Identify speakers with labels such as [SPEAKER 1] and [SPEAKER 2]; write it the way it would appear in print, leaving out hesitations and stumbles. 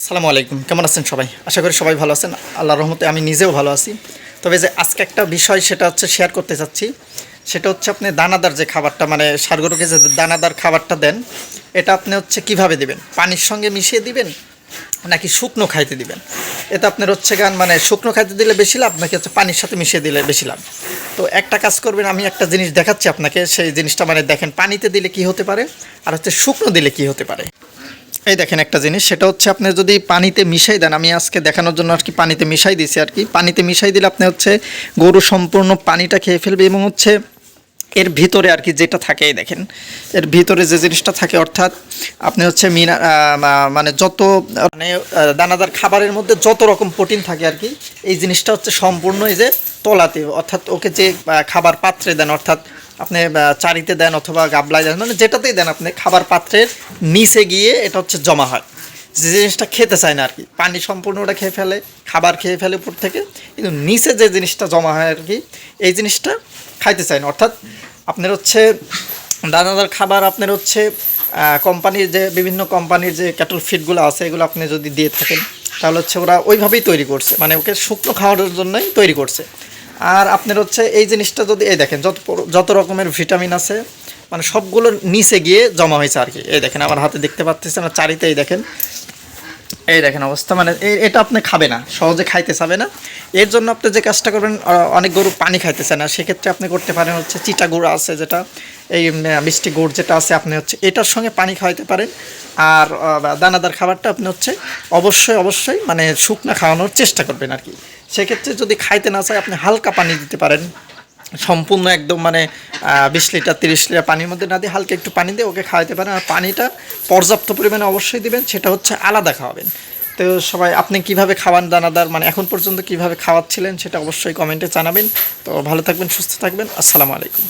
[SPEAKER 1] আসসালামু আলাইকুম, কেমন আছেন সবাই? আশা করি সবাই ভালো আছেন। আল্লাহর রহমতে আমি নিজেও ভালো আছি। তবে যে আজকে একটা বিষয় সেটা হচ্ছে শেয়ার করতে চাচ্ছি। সেটা হচ্ছে আপনি দানাদার যে খাবারটা মানে ষাঁড় যে দানাদার খাবারটা দেন, এটা আপনি হচ্ছে কিভাবে দিবেন? পানির সঙ্গে মিশিয়ে দিবেন নাকি শুকনো খাইতে দিবেন? এটা আপনার হচ্ছে মানে শুকনো খাইতে দিলে বেশি লাভ নাকি হচ্ছে পানির সাথে মিশিয়ে দিলে বেশি লাভ? তো একটা কাজ করবেন, আমি একটা জিনিস দেখাচ্ছি আপনাকে, সেই জিনিসটা মানে দেখেন পানিতে দিলে কি হতে পারে আর হচ্ছে শুকনো দিলে কি হতে পারে। এই দেখেন একটা জিনিস, সেটা হচ্ছে আপনি যদি পানিতে মিশাই দেন, আমি আজকে দেখানোর জন্য আর কি পানিতে মিশাই দিয়েছি আর কি। পানিতে মিশাই দিলে আপনি হচ্ছে গরু সম্পূর্ণ পানিটা খেয়ে ফেলবে এবং হচ্ছে এর ভিতরে আর কি যেটা থাকে, এই দেখেন এর ভিতরে যে জিনিসটা থাকে, অর্থাৎ আপনি হচ্ছে মানে যত মানে দানাদার খাবারের মধ্যে যত রকম প্রোটিন থাকে আর কি, এই জিনিসটা হচ্ছে সম্পূর্ণ এই যে তলাতে, অর্থাৎ ওকে যে খাবার পাত্রে দেন, অর্থাৎ আপনি চারিতে দেন অথবা গাবলায় দেন, মানে যেটাতেই দেন আপনি খাবার পাত্রের নিচে গিয়ে এটা হচ্ছে জমা হয়। যে জিনিসটা খেতে চায় না আর কি, পানি সম্পূর্ণ ওটা খেয়ে ফেলে, খাবার খেয়ে ফেলে উপর থেকে, কিন্তু নিচে যে জিনিসটা জমা হয় আর কি, এই জিনিসটা খাইতে চায় না। অর্থাৎ আপনার হচ্ছে দানাদার খাবার আপনার হচ্ছে কোম্পানির যে বিভিন্ন কোম্পানির যে ক্যাটল ফিডগুলো আছে, এগুলো আপনি যদি দিয়ে থাকেন তাহলে হচ্ছে ওরা ওইভাবেই তৈরি করছে, মানে ওকে শুকনো খাওয়ার জন্যই তৈরি করছে। আর আপনার হচ্ছে এই জিনিসটা যদি এই দেখেন যত রকমের ভিটামিন আছে মানে সবগুলো নিচে গিয়ে জমা হয়েছে আর কি। এই দেখেন আমার হাতে দেখতে পাচ্ছেন, আর চারিতেই দেখেন, এই দেখেন অবস্থা, মানে এটা আপনি খাবে না, সহজে খাইতে চাবে না। এর জন্য আপনি যে কাজটা করবেন, অনেক গরু পানি খাইতে চায় না, সেক্ষেত্রে আপনি করতে পারেন হচ্ছে চিটা গুড় আছে যেটা, এই মিষ্টি গুড় যেটা আছে, আপনি হচ্ছে এটার সঙ্গে পানি খাওয়াইতে পারেন। আর দানাদার খাবারটা আপনি হচ্ছে অবশ্যই মানে শুকনা খাওয়ানোর চেষ্টা করবেন আর কি। সেক্ষেত্রে যদি খাইতে না চায় আপনি হালকা পানি দিতে পারেন, সম্পূর্ণ একদম মানে 20 লিটার 30 লিটার পানির মধ্যে না দিয়ে হালকা একটু পানি দিয়ে ওকে খাওয়াতে পারেন। আর পানিটা পর্যাপ্ত পরিমাণে অবশ্যই দিবেন, সেটা হচ্ছে আলাদা খাওয়াবেন। তো সবাই আপনি কিভাবে খাওয়ান দানাদার, মানে এখন পর্যন্ত কিভাবে খাওয়াচ্ছিলেন সেটা অবশ্যই কমেন্টে জানাবেন। তো ভালো থাকবেন, সুস্থ থাকবেন, আসসালামু আলাইকুম।